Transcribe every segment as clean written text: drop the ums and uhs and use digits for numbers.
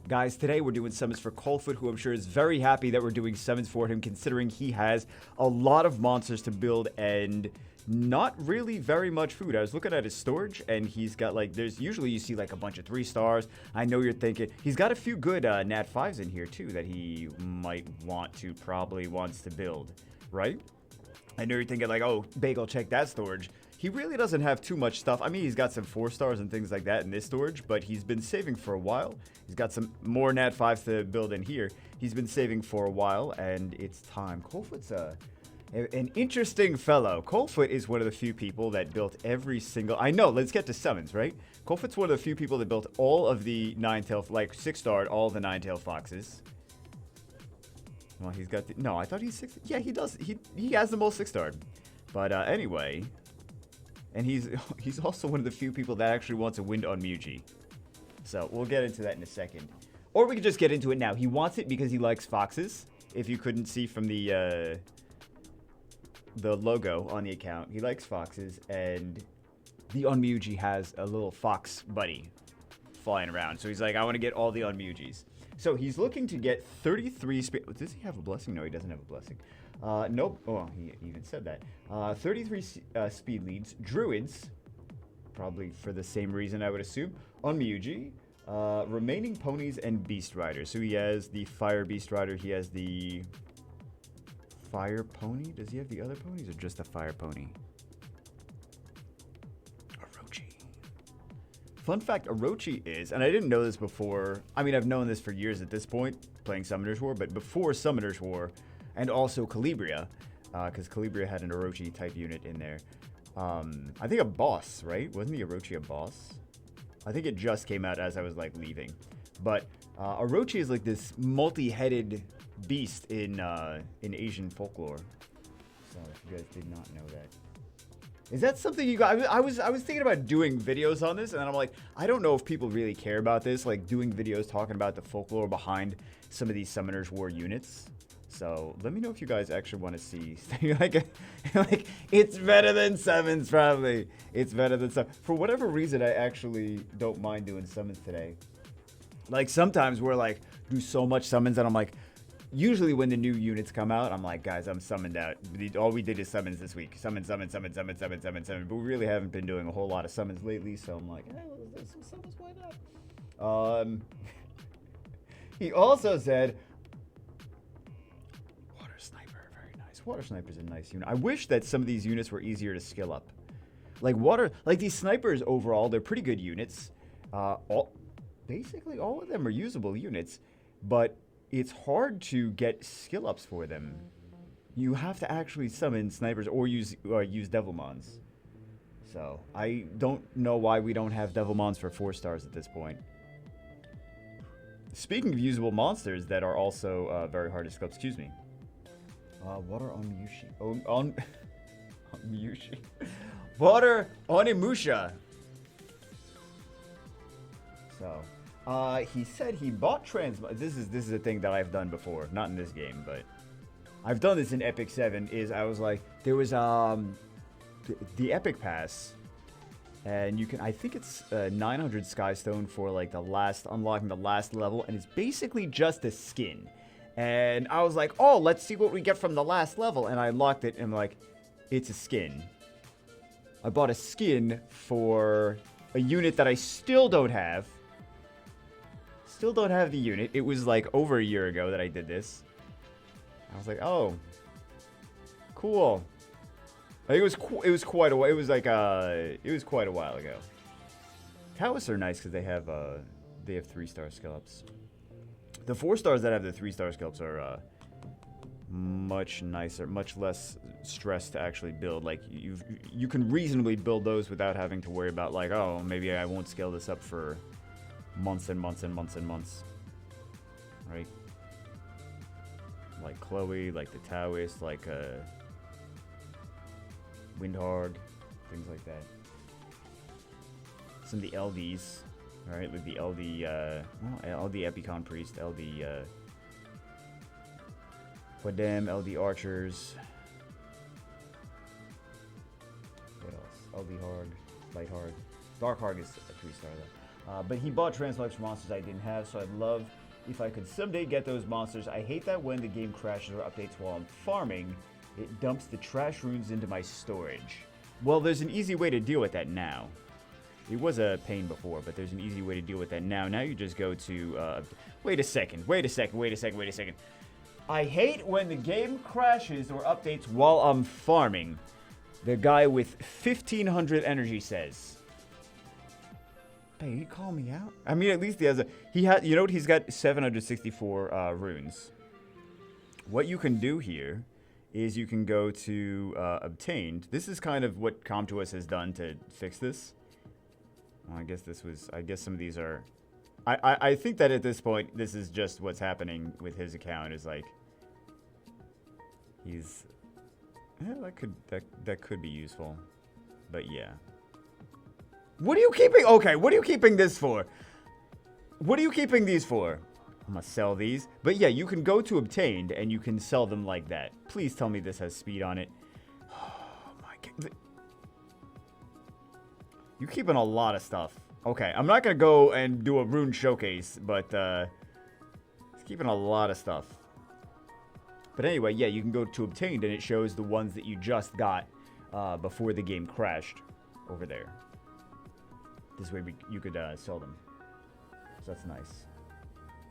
Guys, today we're doing summons for Coalfoot, who I'm sure is very happy that we're doing summons for him, considering he has a lot of monsters to build and not really very much food. I was looking at his storage, and he's got, like, there's usually you see, like, a bunch of 3 stars. I know you're thinking, he's got a few good Nat 5s in here, too, that he might probably wants to build, right? I know you're thinking, like, oh, Bagel, check that storage. He really doesn't have too much stuff. I mean, he's got some 4 stars and things like that in this storage, but he's been saving for a while. He's got some more Nat 5s to build in here. He's been saving for a while, and it's time. Coalfoot's an interesting fellow. Coalfoot is one of the few people that built every single... I know, let's get to summons, right? Coalfoot's one of the few people that built all of the 9-tailed, like, 6-starred, all the 9-tailed foxes. Well, he's got the... No, I thought he's 6... Yeah, he does. He has the most 6-starred. But anyway... And he's also one of the few people that actually wants a Wind Onmyouji. So we'll get into that in a second. Or we could just get into it now. He wants it because he likes foxes. If you couldn't see from the logo on the account, he likes foxes, and the Onmyouji has a little fox buddy flying around. So he's like, I want to get all the Onmyujis. So he's looking to get 33 speed. Does he have a blessing? No, he doesn't have a blessing. Nope. Oh, he even said that. 33 speed leads. Druids. Probably for the same reason, I would assume. Onmyouji. Remaining ponies and beast riders. So he has the fire beast rider. He has the fire pony. Does he have the other ponies or just the fire pony? Fun fact, Orochi is, and I didn't know this before, I mean, I've known this for years at this point, playing Summoners War, but before Summoners War, and also Calibria, because Calibria had an Orochi type unit in there. I think a boss, right? Wasn't the Orochi a boss? I think it just came out as I was, like, leaving. But Orochi is like this multi-headed beast in Asian folklore. So if you guys did not know that. Is that something you guys... I was thinking about doing videos on this, and then I'm like, I don't know if people really care about this, like doing videos talking about the folklore behind some of these Summoners War units. So let me know if you guys actually want to see. like, it's better than summons, probably. It's better than summons. For whatever reason, I actually don't mind doing summons today. Like, sometimes we're like, do so much summons, and I'm like... Usually when the new units come out, I'm like, guys, I'm summoned out. All we did is summons this week. Summon. But we really haven't been doing a whole lot of summons lately, so I'm like, hey, let's do some summons, why not? He also said, Water Sniper, very nice. Water Sniper's a nice unit. I wish that some of these units were easier to skill up. Like these snipers overall, they're pretty good units. Basically all of them are usable units, but it's hard to get skill ups for them. You have to actually summon snipers or use Devilmons. So I don't know why we don't have Devilmons for 4 stars at this point. Speaking of usable monsters that are also very hard to skill up, excuse me. Water Onmyouji. Onmyouji. Water Onimusha. So. He said he bought This is a thing that I've done before, not in this game, but I've done this in Epic 7. I was like, there was the Epic Pass, and you can, I think it's 900 Skystone for like unlocking the last level, and it's basically just a skin. And I was like, oh, let's see what we get from the last level, and I unlocked it, and I'm like, it's a skin. I bought a skin for a unit that I still don't have. Still don't have the unit. It was like over a year ago that I did this. I was like, oh, cool. Like, it was quite a while. It was like it was quite a while ago. Taoists are nice because they have 3-star skill ups. The 4 stars that have the 3-star skill ups are much nicer, much less stress to actually build. Like you can reasonably build those without having to worry about like, oh, maybe I won't scale this up for months and months and months and months, right? Like Chloe, like the Taoist, like Windhard, things like that. Some of the LDs, right? Like the LD, LD Epicon Priest, LD Quadem, LD Archers. What else? LD Hard, Light Hard. Dark Hard is a 3-star though. But he bought Translux monsters I didn't have, so I'd love if I could someday get those monsters. I hate that when the game crashes or updates while I'm farming, it dumps the trash runes into my storage. Well, there's an easy way to deal with that now. It was a pain before, but there's an easy way to deal with that now. Now you just go to, wait a second. I hate when the game crashes or updates while I'm farming. The guy with 1,500 energy says. Hey, he call me out? I mean, at least he has you know what? He's got 764 runes. What you can do here is you can go to obtained. This is kind of what Comtuous has done to fix this. Well, I guess some of these are, I think that at this point, this is just what's happening with his account is like, he's, yeah, that could be useful, but yeah. What are you keeping? Okay, what are you keeping this for? What are you keeping these for? I'm gonna sell these. But yeah, you can go to obtained and you can sell them like that. Please tell me this has speed on it. Oh my god. You're keeping a lot of stuff. Okay, I'm not gonna go and do a rune showcase, but it's keeping a lot of stuff. But anyway, yeah, you can go to obtained and it shows the ones that you just got before the game crashed over there. This way you could sell them. So that's nice.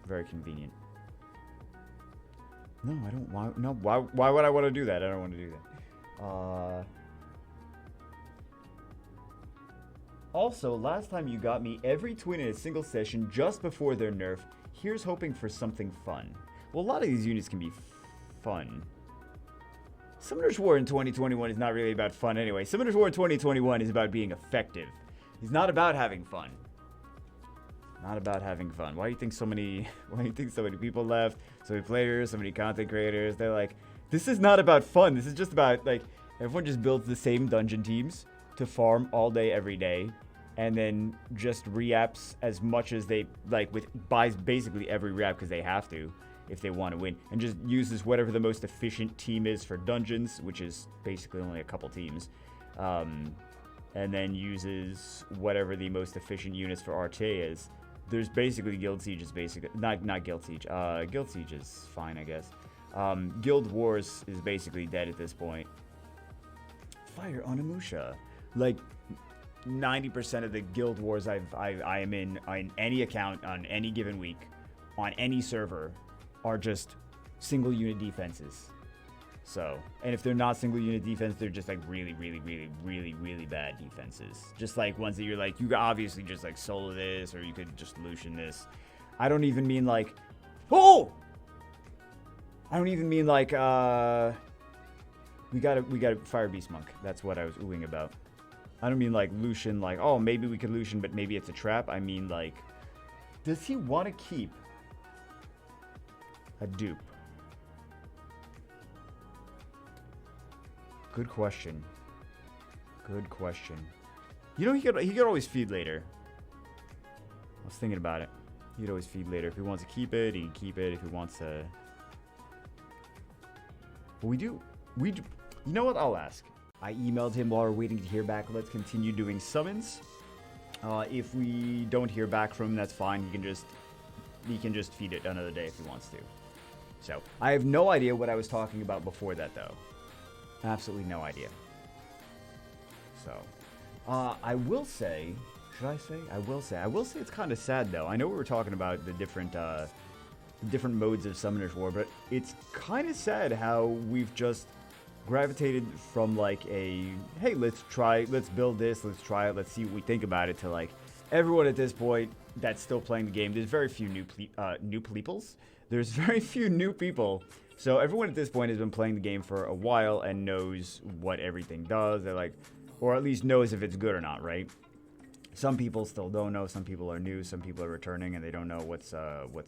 Very convenient. No, I don't want... No, why would I want to do that? I don't want to do that. Also, last time you got me every twin in a single session just before their nerf. Here's hoping for something fun. Well, a lot of these units can be fun. Summoner's War in 2021 is not really about fun anyway. Summoner's War in 2021 is about being effective. He's not about having fun. Not about having fun. Why do you think so many people left? So many players, so many content creators. They're like, this is not about fun. This is just about, like, everyone just builds the same dungeon teams to farm all day, every day. And then just re-apps as much as they, like, buys basically every re-app because they have to if they want to win. And just uses whatever the most efficient team is for dungeons, which is basically only a couple teams. And then uses whatever the most efficient units for RTA is. There's basically Guild Siege is basically... Not Guild Siege. Guild Siege is fine, I guess. Guild Wars is basically dead at this point. Fire Onmyouji. Like, 90% of the Guild Wars I am in on any account, on any given week, on any server, are just single unit defenses. So, and if they're not single unit defense, they're just like really bad defenses. Just like ones that you're like, you could obviously just like solo this, or you could just Lucian this. I don't even mean like, oh! I don't even mean like, we gotta Fire Beast Monk. That's what I was oohing about. I don't mean like Lucian, like, oh, maybe we could Lucian, but maybe it's a trap. I mean like, does he want to keep a dupe? Good question. Good question. You know, he could always feed later. I was thinking about it. He could always feed later. If he wants to keep it, he can keep it. If he wants to... But we do... You know what? I'll ask. I emailed him while we're waiting to hear back. Let's continue doing summons. If we don't hear back from him, that's fine. He can just feed it another day if he wants to. So, I have no idea what I was talking about before that, though. Absolutely no idea. So, I will say, should I say? I will say it's kind of sad though. I know we were talking about the different modes of Summoner's War, but it's kind of sad how we've just gravitated from like a, hey, let's build this, let's try it, let's see what we think about it, to like everyone at this point that's still playing the game. There's very few new peoples. There's very few new people. So everyone at this point has been playing the game for a while and knows what everything does. They're like, or at least knows if it's good or not, right? Some people still don't know. Some people are new. Some people are returning and they don't know what's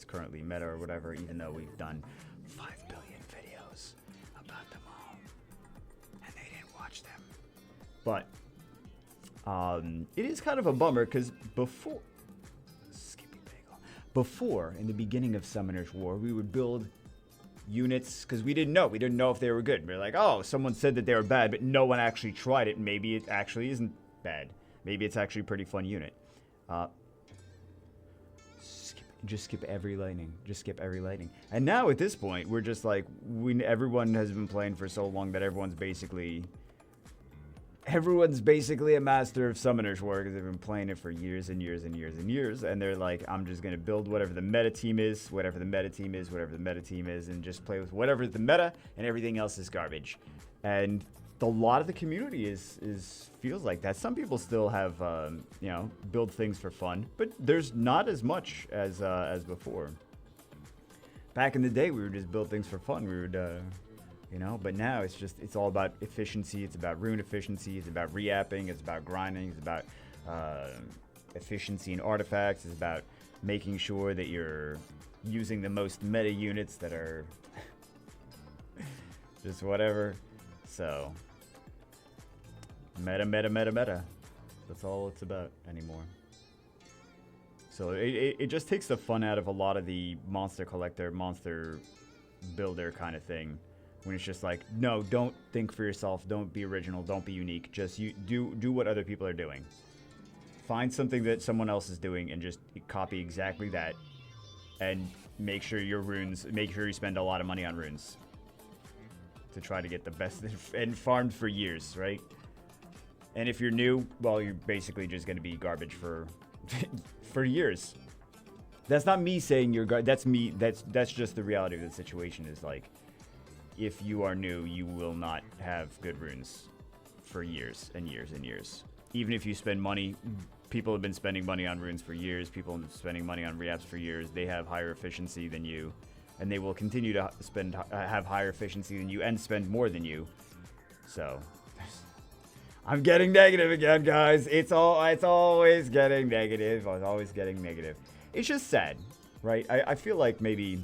currently meta or whatever, even though we've done 5 billion videos about them all. And they didn't watch them. But it is kind of a bummer because before, in the beginning of Summoner's War, we would build units because we didn't know if they were good. We were like, oh, someone said that they were bad, but no one actually tried it. Maybe it actually isn't bad. Maybe it's actually a pretty fun unit. just skip every lightning. Just skip every lightning. And now at this point, we're just like, everyone has been playing for so long that everyone's basically a master of Summoner's War because they've been playing it for years and years and years and years. And they're like, I'm just going to build whatever the meta team is, and just play with whatever the meta, and everything else is garbage. And a lot of the community feels like that. Some people still have, build things for fun, but there's not as much as before. Back in the day, we would just build things for fun. We would, but now it's all about efficiency. It's about rune efficiency. It's about re-apping. It's about grinding. It's about efficiency in artifacts. It's about making sure that you're using the most meta units that are just whatever. So, meta. That's all it's about anymore. So it just takes the fun out of a lot of the monster collector, monster builder kind of thing. When it's just like, no, don't think for yourself. Don't be original. Don't be unique. Just do what other people are doing. Find something that someone else is doing and just copy exactly that. And make sure you spend a lot of money on runes. To try to get the best and farmed for years, right? And if you're new, well, you're basically just going to be garbage for for years. That's not me saying you're that's me. That's just the reality of the situation. Is like, if you are new, you will not have good runes for years and years and years. Even if you spend money, people have been spending money on runes for years. People have been spending money on re-apps for years. They have higher efficiency than you. And they will continue to have higher efficiency than you and spend more than you. So, I'm getting negative again, guys. It's always getting negative. I was always getting negative. It's just sad, right? I feel like maybe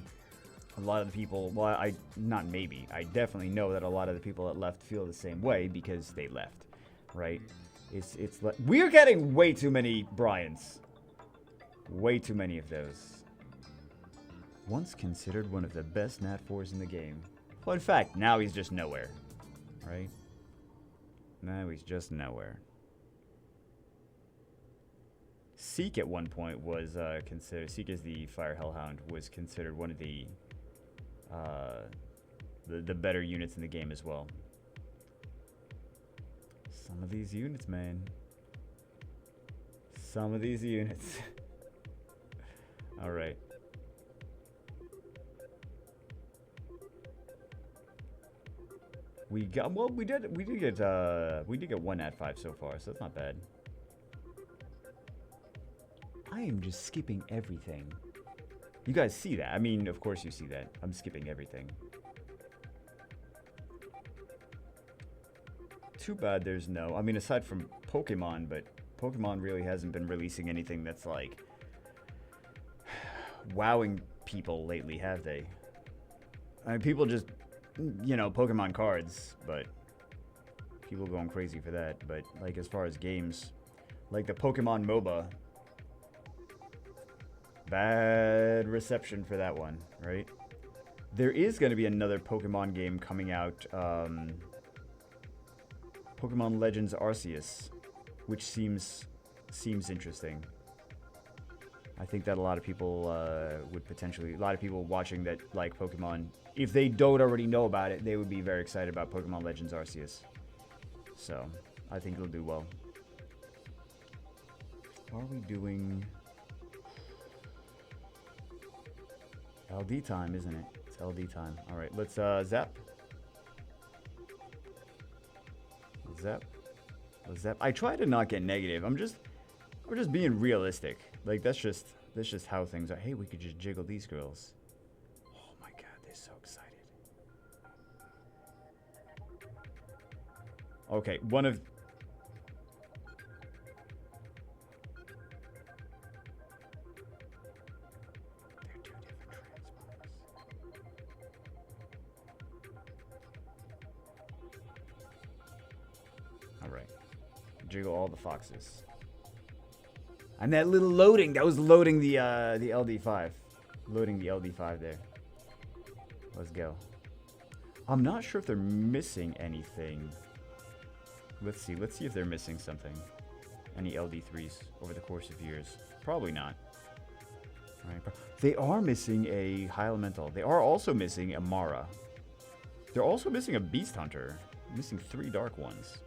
a lot of the people, well, I definitely know that a lot of the people that left feel the same way because they left, right? We're getting way too many Bryans. Way too many of those. Once considered one of the best Nat 4s in the game. Well, in fact, now he's just nowhere. Right? Now he's just nowhere. Seek at one point was considered... Seek as the Fire Hellhound was considered one of the better units in the game as well. Some of these units, man. Some of these units. Alright. We did get one at 5 so far, so that's not bad. I am just skipping everything. You guys see that? I mean, of course you see that. I'm skipping everything. Too bad there's no... I mean, aside from Pokemon, but Pokemon really hasn't been releasing anything that's like... wowing people lately, have they? I mean, people just... Pokemon cards, but people going crazy for that. But like as far as games, like the Pokemon MOBA, bad reception for that one, right? There is going to be another Pokemon game coming out, Pokemon Legends Arceus, which seems interesting. I think that a lot of people a lot of people watching that like Pokemon, if they don't already know about it, they would be very excited about Pokemon Legends Arceus. So, I think it'll do well. Are we doing... LD time, isn't it? It's LD time. Alright, let's zap. Zap. Zap. I try to not get negative. I'm just being realistic. Like, that's just how things are. Hey, we could just jiggle these girls. Oh my god, they're so excited. Okay, one of... They're two different transformers. Alright. Jiggle all the foxes. And that little loading, that was loading the LD5. Loading the LD5 there. Let's go. I'm not sure if they're missing anything. Let's see if they're missing something. Any LD3s over the course of years. Probably not. Right. They are missing a High Elemental. They are also missing a Mara. They're also missing a Beast Hunter. Missing 3 dark ones.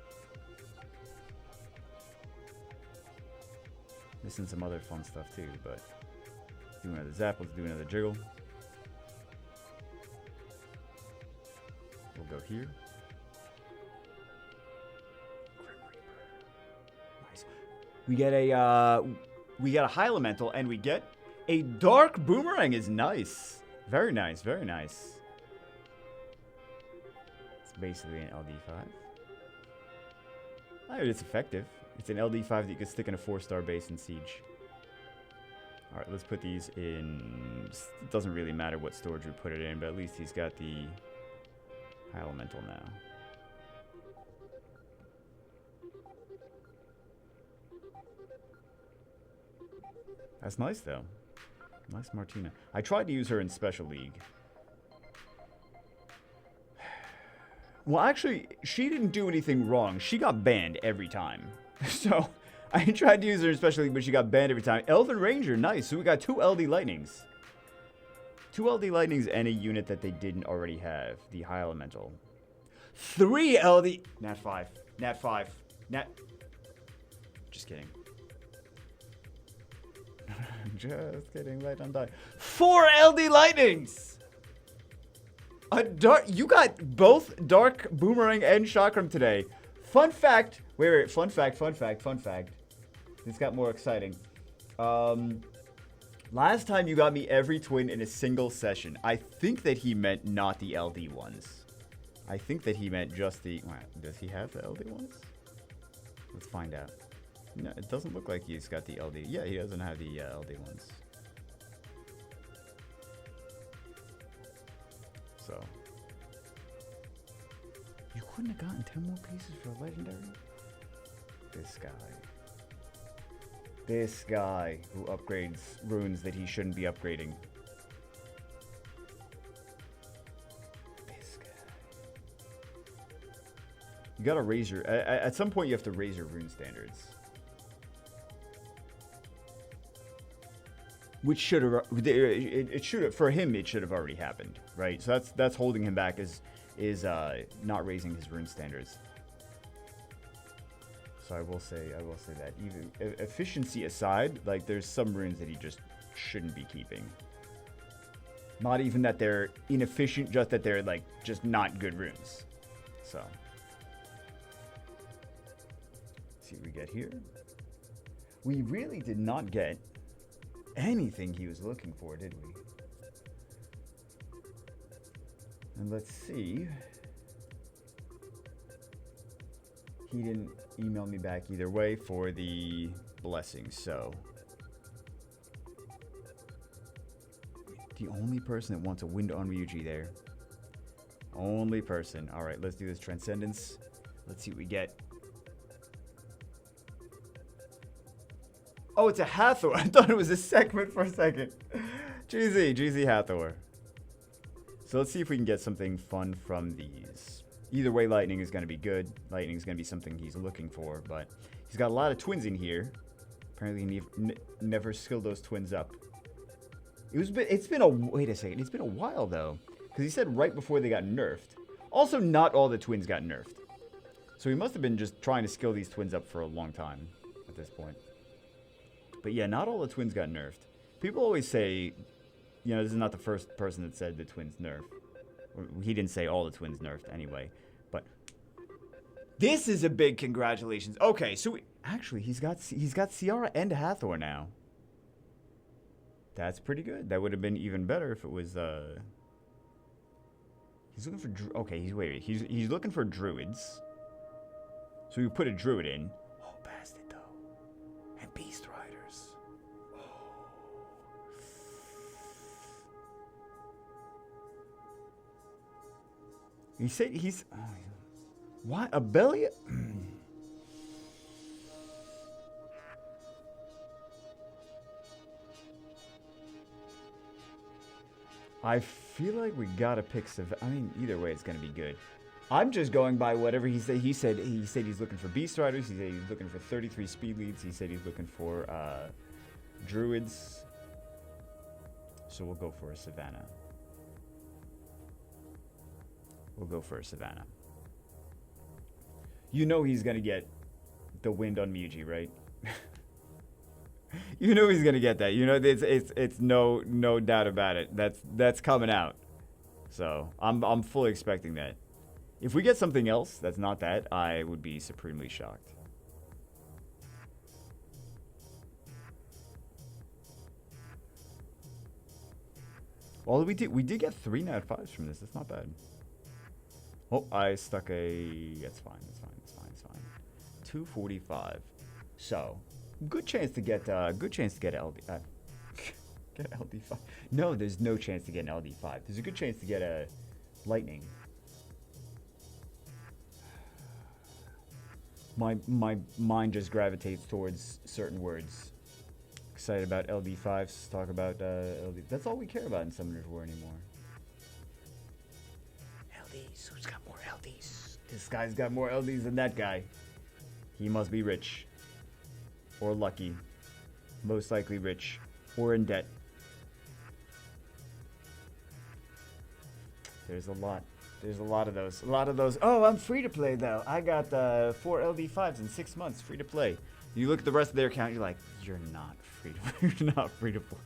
Missing some other fun stuff too, but let's do another zap, let's do another jiggle. We'll go here. Nice. We get a High Elemental and we get a Dark Boomerang is nice. Very nice, very nice. It's basically an LD5. I mean, it's effective. It's an LD5 that you can stick in a 4-star base in Siege. Alright, let's put these in. It doesn't really matter what storage we put it in, but at least he's got the High Elemental now. That's nice, though. Nice Martina. I tried to use her in Special League. Well, actually, she didn't do anything wrong. She got banned every time. So, I tried to use her in Special League, but she got banned every time. Elven Ranger, nice. So we got 2 LD Lightnings. 2 LD Lightnings and a unit that they didn't already have. The High Elemental. 3 LD... Nat 5. Nat 5. Nat... Just kidding. Just kidding. Light on die. 4 LD Lightnings! A dark... You got both Dark Boomerang and Chakram today. Fun fact... Wait. Fun fact. This got more exciting. Last time you got me every twin in a single session. I think that he meant not the LD ones. I think that he meant just the... Does he have the LD ones? Let's find out. No, it doesn't look like he's got the LD. Yeah, he doesn't have the LD ones. So... You couldn't have gotten 10 more pieces for a legendary? This guy. This guy who upgrades runes that he shouldn't be upgrading. This guy. You gotta raise your... At some point you have to raise your rune standards. Which should have... It should have... For him, it should have already happened, right? So that's holding him back is not raising his rune standards. So I will say that even efficiency aside, like there's some runes that he just shouldn't be keeping. Not even that they're inefficient, just that they're like just not good runes. So let's see what we get here. We really did not get anything he was looking for, did we? And let's see. He didn't email me back either way for the blessing, so. The only person that wants a Wind Onmyouji there. Only person. Alright, let's do this Transcendence. Let's see what we get. Oh, it's a Hathor. I thought it was a segment for a second. GZ Hathor. So let's see if we can get something fun from these. Either way, Lightning is going to be good. Lightning is going to be something he's looking for, but he's got a lot of twins in here. Apparently, he never skilled those twins up. It's been a while though, because he said right before they got nerfed. Also, not all the twins got nerfed, so he must have been just trying to skill these twins up for a long time at this point. But yeah, not all the twins got nerfed. People always say, you know, this is not the first person that said the twins nerfed. He didn't say all the twins nerfed anyway, but this is a big congratulations. Okay, so actually he's got Ciara and Hathor now. That's pretty good. That would have been even better if it was he's looking for okay, he's looking for druids. So we put a druid in. Oh, past it though. And beast riders. He said he's... Oh, what? A belly? I feel like we gotta pick some... I mean, either way, it's gonna be good. I'm just going by whatever he said. He said he's looking for beast riders. He said he's looking for 33 speed leads. He said he's looking for druids. So we'll go for a Savannah. We'll go for a Savannah. You know he's going to get the Wind Onmyouji, right? You know he's going to get that. You know it's no doubt about it. That's coming out. So, I'm fully expecting that. If we get something else that's not that, I would be supremely shocked. Well, we did get 3 nat 5s from this. That's not bad. Oh, I stuck a. That's fine. That's fine. That's fine. That's fine. 245. So, good chance to get LD. Get LD5. No, there's no chance to get an LD5. There's a good chance to get a lightning. My mind just gravitates towards certain words. Excited about LD5s. Talk about LD. That's all we care about in Summoner's War anymore. LDs. Who's got more LDs? This guy's got more LDs than that guy. He must be rich. Or lucky. Most likely rich. Or in debt. There's a lot. There's a lot of those. A lot of those. Oh, I'm free to play though. I got 4 LD5s in 6 months. Free to play. You look at the rest of their account, you're like, you're not free to you're not free to play.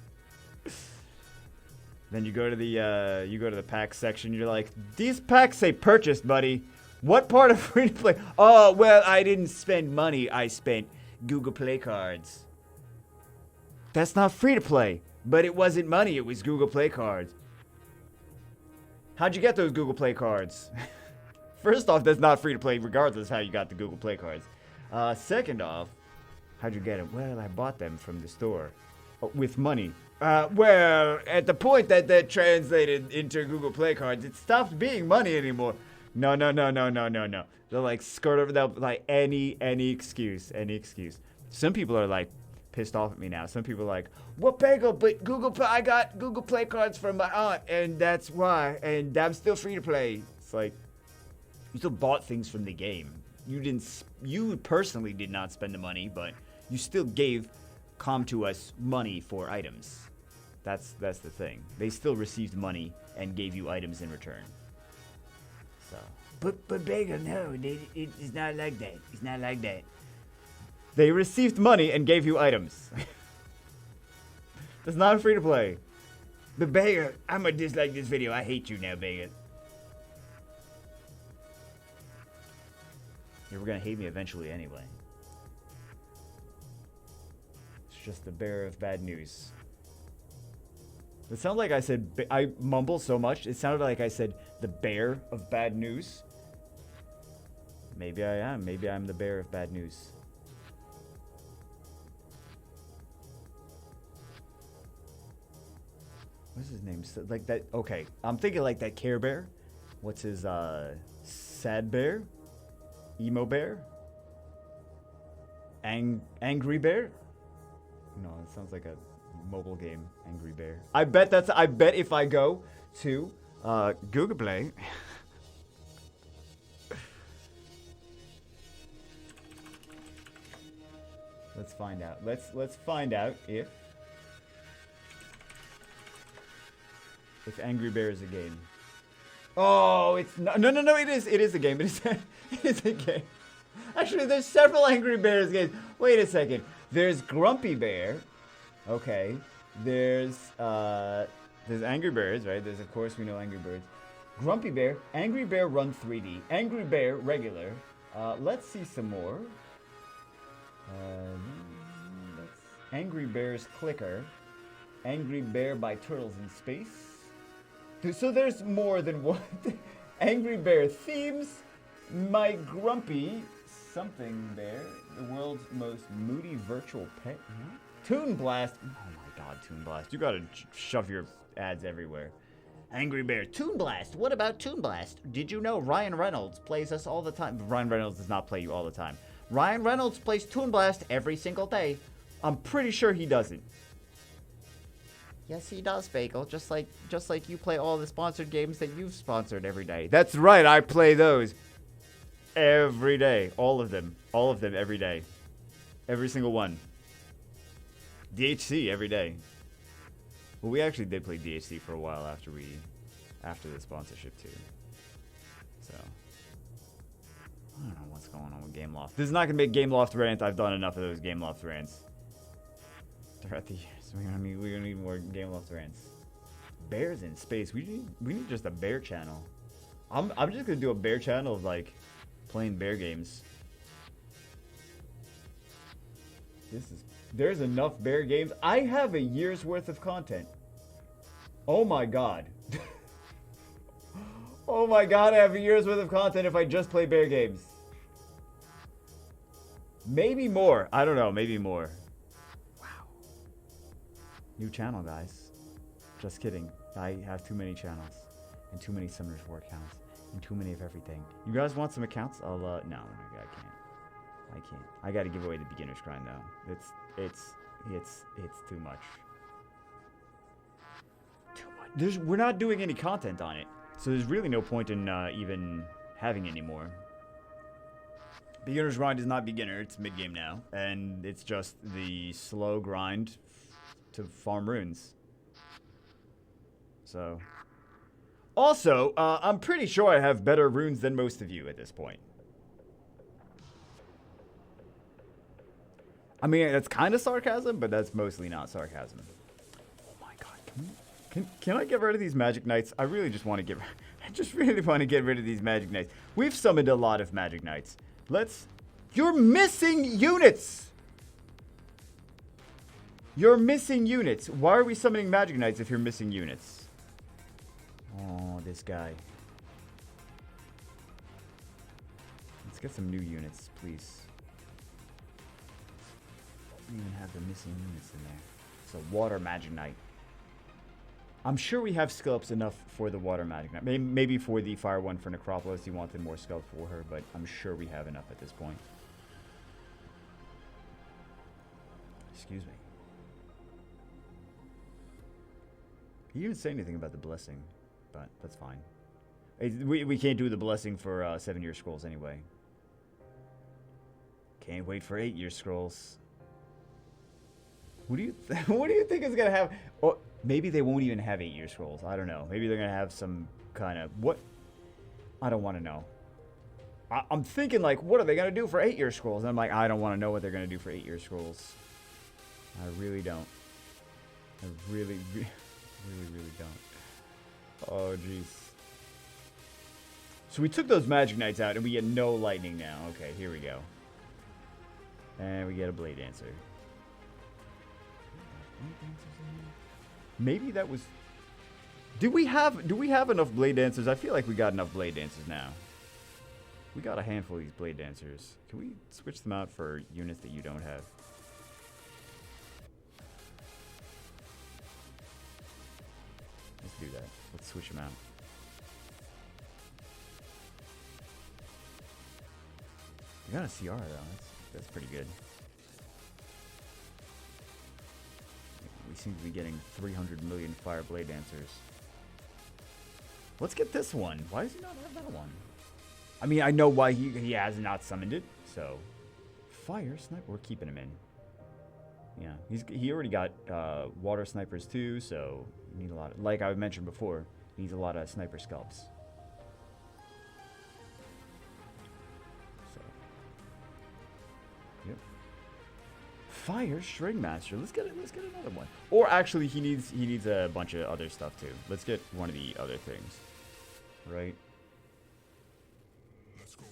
Then you go to the pack section, you're like, these packs say purchased, buddy. What part of free to play? Oh, well, I didn't spend money. I spent Google Play cards. That's not free to play. But it wasn't money, it was Google Play cards. How'd you get those Google Play cards? First off, that's not free to play regardless how you got the Google Play cards. Second off, how'd you get them? Well, I bought them from the store. With money. Well, at the point that translated into Google Play cards, it stopped being money anymore. No. They'll like skirt over, they'll like any excuse. Some people are like pissed off at me now. Some people are like, what bagel? But I got Google Play cards from my aunt, and that's why. And I'm still free to play. It's like, you still bought things from the game. You personally did not spend the money, but you still gave Com2uS money for items. That's the thing. They still received money and gave you items in return. So, but Bagel, no, it's not like that. It's not like that. They received money and gave you items. That's not free to play. But Bagel, I'm gonna dislike this video. I hate you now, Bagel. You're gonna hate me eventually anyway. It's just the bearer of bad news. It sounded like I said, I mumble so much, it sounded like I said the bearer of bad news. Maybe I am. Maybe I'm the bearer of bad news. What's his name? Like that, okay. I'm thinking like that Care Bear. What's his, Sad Bear? Emo Bear? Angry Bear? No, it sounds like a mobile game, Angry Bear. I bet if I go to Google Play. Let's find out. Let's find out if Angry Bear is a game. Oh, it's not. No, it is a game. It is a game. Actually, there's several Angry Bears games. Wait a second. There's Grumpy Bear. Okay. There's Angry Birds, right? There's, of course, we know Angry Birds. Grumpy Bear, Angry Bear Run 3D, Angry Bear Regular. Let's see some more. Angry Bears Clicker, Angry Bear by Turtles in Space. So there's more than one. Angry Bear Themes, My Grumpy Something Bear, the world's most moody virtual pet. Toon Blast. Oh my god, Toon Blast. You gotta shove your ads everywhere. Angry Bear. Toon Blast. What about Toon Blast? Did you know Ryan Reynolds plays us all the time? Ryan Reynolds does not play you all the time. Ryan Reynolds plays Toon Blast every single day. I'm pretty sure he doesn't. Yes, he does, Bagel. Just like you play all the sponsored games that you've sponsored every day. That's right, I play those every day. All of them every day. Every single one. DHC every day. Well, we actually did play DHC for a while after the sponsorship too. So I don't know what's going on with Game Loft. This is not gonna be a Game Loft rant. I've done enough of those Game Loft rants throughout the years. We're gonna need more Game Loft rants. Bears in space. We need just a bear channel. I'm just gonna do a bear channel of like playing bear games. There's enough bear games. I have a year's worth of content. Oh my god. Oh my god, I have a year's worth of content if I just play bear games. Maybe more. I don't know, maybe more. Wow. New channel, guys. Just kidding. I have too many channels. And too many Summoners War accounts. And too many of everything. You guys want some accounts? I'll, no, I can't. I gotta give away the beginner's grind though. It's too much. We're not doing any content on it. So there's really no point in even having any more. Beginner's grind is not beginner, it's mid-game now. And it's just the slow grind to farm runes. So. Also, I'm pretty sure I have better runes than most of you at this point. I mean, that's kind of sarcasm, but that's mostly not sarcasm. Oh my god, can I get rid of these Magic Knights? I really just want to I just really want to get rid of these Magic Knights. We've summoned a lot of Magic Knights. You're missing units! You're missing units. Why are we summoning Magic Knights if you're missing units? Oh, this guy. Let's get some new units, please. I don't even have the missing units in there. It's a Water Magic Knight. I'm sure we have skill ups enough for the Water Magic Knight. Maybe for the Fire one for Necropolis, you wanted more skill for her, but I'm sure we have enough at this point. Excuse me. He didn't say anything about the blessing, but that's fine. We can't do the blessing for 7-year scrolls anyway. Can't wait for 8-year scrolls. What do you think is gonna have? Or maybe they won't even have 8-year scrolls. I don't know. Maybe they're gonna have some kind of what? I don't want to know. I'm thinking like, what are they gonna do for 8-year scrolls? And I'm like, I don't want to know what they're gonna do for 8-year scrolls. I really don't. I really don't. Oh jeez. So we took those Magic Knights out, and we get no lightning now. Okay, here we go. And we get a Blade Dancer. Maybe that was. Do we have enough Blade Dancers? I feel like we got enough Blade Dancers now. We got a handful of these Blade Dancers. Can we switch them out for units that you don't have? Let's do that. Let's switch them out. We got a CR though. That's pretty good. We seem to be getting 300 million Fire Blade Dancers. Let's get this one. Why does he not have that one? I mean, I know why he has not summoned it. So, Fire Sniper. We're keeping him in. Yeah, he already got Water Snipers too. So you need a lot. Like I mentioned before, he needs a lot of Sniper Scalps. So, yep. Fire String Master. Let's get another one. Or actually, he needs a bunch of other stuff too. Let's get one of the other things, right? Let's go.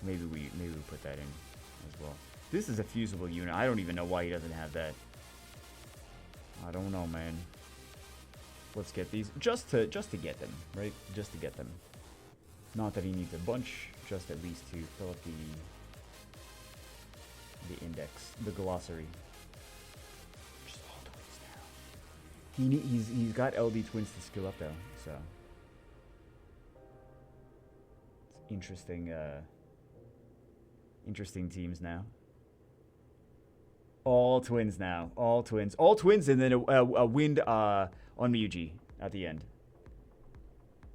Maybe we put that in as well. This is a fusible unit. I don't even know why he doesn't have that. I don't know, man. Let's get these just to get them, right? Just to get them. Not that he needs a bunch, just at least to fill up the index, the glossary. Just all twins now. He's got LD twins to skill up though, so it's interesting. Interesting teams now. All twins now. All twins. All twins, and then a Wind Onmyouji at the end.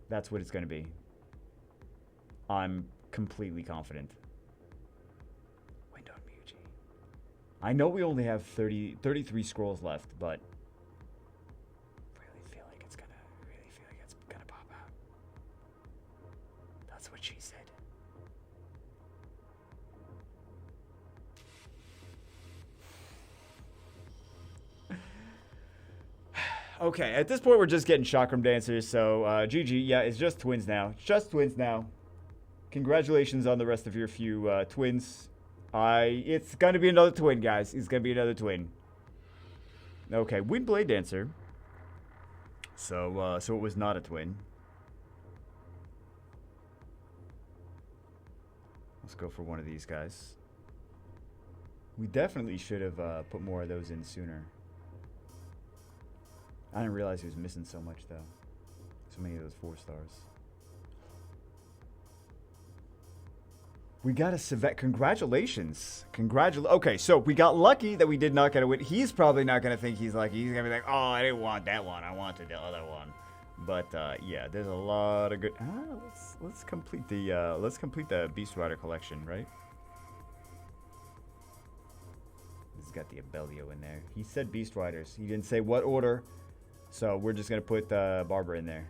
That's what it's going to be. I'm completely confident. Wind Onmyouji. I know we only have 33 scrolls left, but That's what she said. Okay, at this point, we're just getting chakram dancers, so GG, yeah, it's just twins now. It's just twins now. Congratulations on the rest of your few twins. It's gonna be another twin, guys. It's gonna be another twin. Okay, Wind Blade Dancer. So it was not a twin. Let's go for one of these guys. We definitely should have put more of those in sooner. I didn't realize he was missing so much, though. So many of those 4 stars. We got a civet. Congratulations. Okay, so we got lucky that we did not get a win. He's probably not going to think he's lucky. He's going to be like, oh, I didn't want that one. I wanted the other one. But, yeah, there's a lot of good... let's complete the Beast Rider collection, right? This has got the Abellio in there. He said Beast Riders. He didn't say what order. So we're just going to put Barbara in there.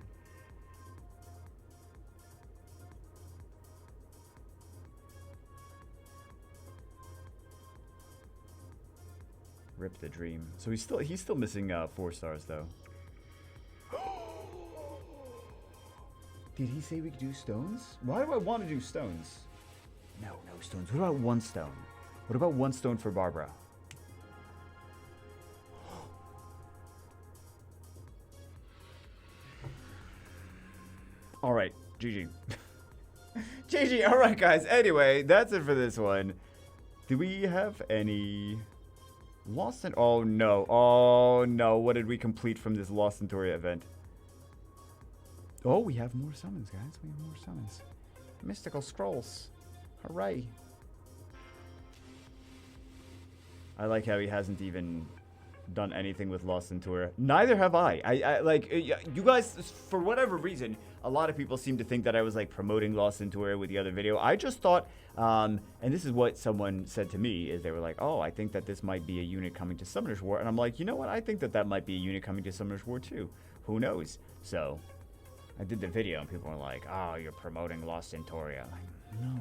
Rip the dream. So he's still missing 4 stars though. Did he say we could do stones? Why do I want to do stones? No stones. What about 1 stone? What about 1 stone for Barbara? All right, GG. GG. All right, guys. Anyway, that's it for this one. Do we have any Lost in... Oh, no. Oh, no. What did we complete from this Lost in Toria event? Oh, we have more summons, guys. We have more summons. Mystical Scrolls. Hooray. I like how he hasn't even done anything with Lost in Toria. Neither have I. I like, you guys, for whatever reason, a lot of people seem to think that I was like promoting Lost in Toria with the other video. I just thought, and this is what someone said to me, is they were like, oh, I think that this might be a unit coming to Summoner's War. And I'm like, you know what? I think that that might be a unit coming to Summoner's War too. Who knows? So I did the video and people were like, oh, you're promoting Lost in Toria. I'm like, no.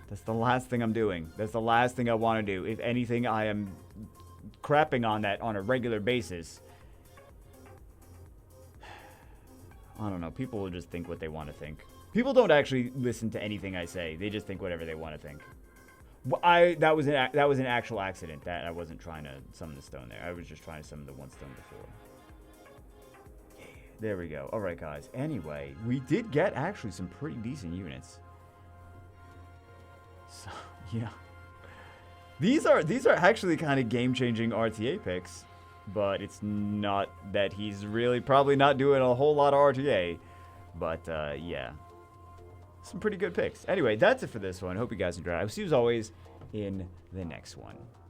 That's the last thing I'm doing. That's the last thing I want to do. If anything, I am crapping on that on a regular basis. I don't know. People will just think what they want to think. People don't actually listen to anything I say. They just think whatever they want to think. That was an actual accident. That I wasn't trying to summon the stone there. I was just trying to summon the 1 stone before. Yeah, there we go. All right, guys. Anyway, we did get actually some pretty decent units. So yeah. These are actually kind of game-changing RTA picks, but it's not that he's really probably not doing a whole lot of RTA. But yeah, some pretty good picks. Anyway, that's it for this one. Hope you guys enjoyed. I'll see you as always in the next one.